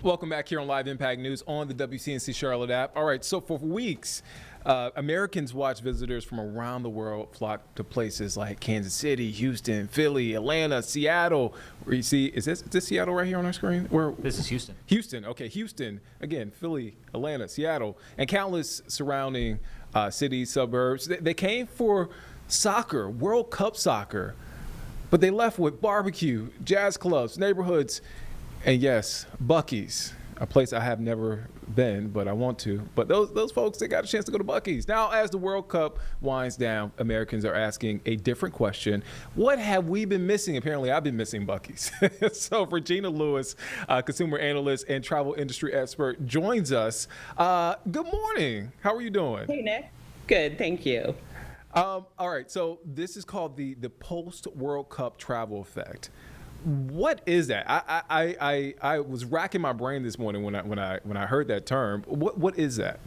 Welcome back here on Live Impact News on the WCNC Charlotte app. All right, so for weeks, Americans watch visitors from around the world flock to places like Kansas City, Houston, Philly, Atlanta, Seattle. Where you see, is this Seattle right here on our screen? This is Houston. Houston, okay, Houston. Again, Philly, Atlanta, Seattle, and countless surrounding cities, suburbs. They came for soccer, World Cup soccer, but they left with barbecue, jazz clubs, neighborhoods, and yes, Buc-ee's, a place I have never been, but I want to. But those folks, they got a chance to go to Buc-ee's. Now, as the World Cup winds down, Americans are asking a different question. What have we been missing? Apparently, I've been missing Buc-ee's. So Regina Lewis, consumer analyst and travel industry expert, joins us. Good morning. How are you doing? Hey, Nick. Good, thank you. All right, so this is called the post-World Cup travel effect. What is that? I was racking my brain this morning when I heard that term. What is that?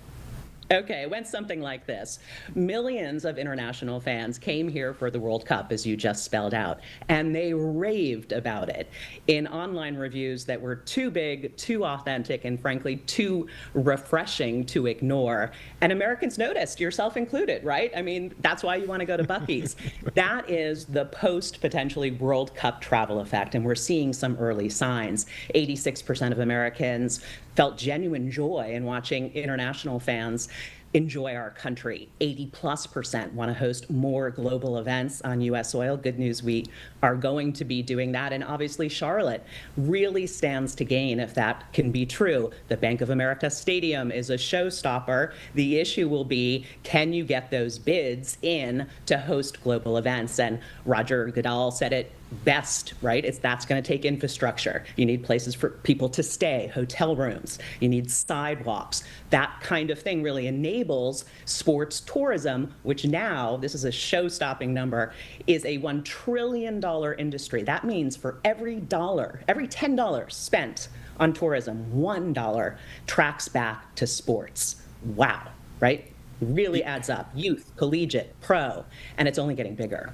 Okay, it went something like this. Millions of international fans came here for the World Cup, as you just spelled out, and they raved about it in online reviews that were too big, too authentic, and frankly, too refreshing to ignore. And Americans noticed, yourself included, right? I mean, that's why you want to go to Buc-ee's. That is the post-potentially World Cup travel effect, and we're seeing some early signs. 86% of Americans felt genuine joy in watching international fans enjoy our country. 80+% want to host more global events on U.S. soil. Good news, we are going to be doing that. And obviously, Charlotte really stands to gain if that can be true. The Bank of America Stadium is a showstopper. The issue will be, can you get those bids in to host global events? And Roger Goodell said it best, right? That's going to take infrastructure. You need places for people to stay, hotel rooms. You need sidewalks. That kind of thing really enables sports tourism, which now, this is a show-stopping number, is a $1 trillion industry. That means for every $10 spent on tourism, $1 tracks back to sports. Wow, right? Really adds up. Youth, collegiate, pro, and it's only getting bigger.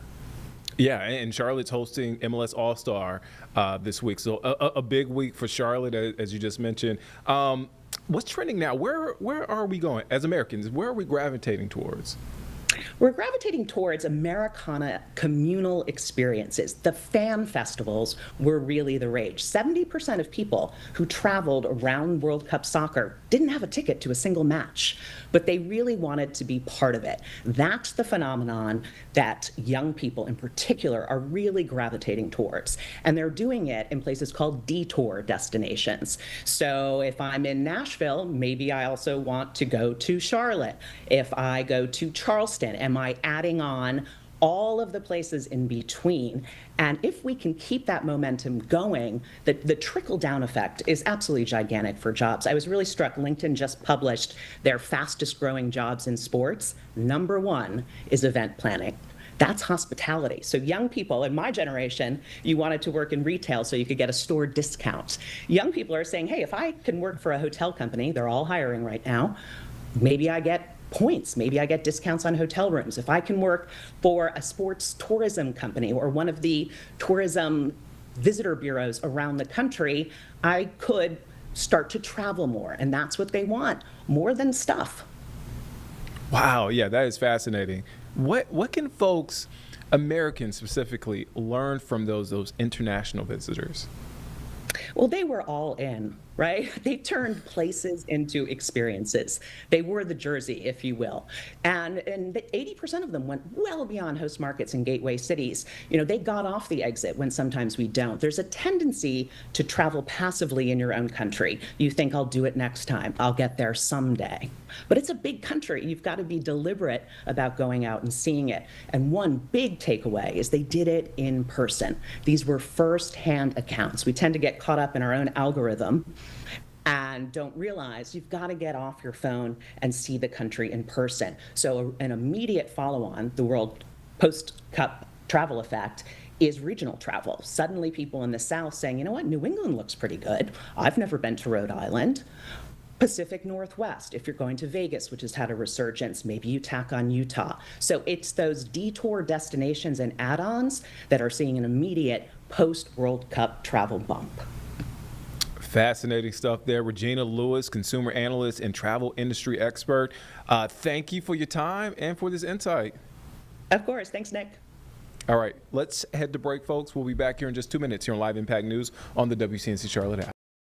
Yeah, and Charlotte's hosting MLS All-Star this week. So a big week for Charlotte, as you just mentioned. What's trending now? Where are we going as Americans? Where are we gravitating towards? We're gravitating towards Americana communal experiences. The fan festivals were really the rage. 70% of people who traveled around World Cup soccer didn't have a ticket to a single match, but they really wanted to be part of it. That's the phenomenon that young people in particular are really gravitating towards. And they're doing it in places called detour destinations. So if I'm in Nashville, maybe I also want to go to Charlotte. If I go to Charleston, am I adding on all of the places in between? And if we can keep that momentum going, the trickle-down effect is absolutely gigantic for jobs. I was really struck. LinkedIn just published their fastest growing jobs in sports. Number one is event planning. That's hospitality. So young people in my generation, you wanted to work in retail so you could get a store discount. Young people are saying, hey, if I can work for a hotel company, they're all hiring right now, maybe I get points. Maybe I get discounts on hotel rooms. If I can work for a sports tourism company or one of the tourism visitor bureaus around the country, I could start to travel more. And that's what they want, more than stuff. Wow, yeah, that is fascinating. What can folks, Americans specifically, learn from those international visitors? Well, they were all in, right? They turned places into experiences. They wore the jersey, if you will. And 80% of them went well beyond host markets and gateway cities. You know, they got off the exit when sometimes we don't. There's a tendency to travel passively in your own country. You think, I'll do it next time. I'll get there someday. But it's a big country. You've got to be deliberate about going out and seeing it. And one big takeaway is they did it in person. These were first-hand accounts. We tend to get caught up in our own algorithm and don't realize you've got to get off your phone and see the country in person. So an immediate follow-on, the World Post-Cup travel effect, is regional travel. Suddenly people in the South saying, you know what, New England looks pretty good. I've never been to Rhode Island. Pacific Northwest, if you're going to Vegas, which has had a resurgence, maybe you tack on Utah. So it's those detour destinations and add-ons that are seeing an immediate post-World Cup travel bump. Fascinating stuff there. Regina Lewis, consumer analyst and travel industry expert. Thank you for your time and for this insight. Of course. Thanks, Nick. All right, let's head to break, folks. We'll be back here in just 2 minutes here on Live Impact News on the WCNC Charlotte app.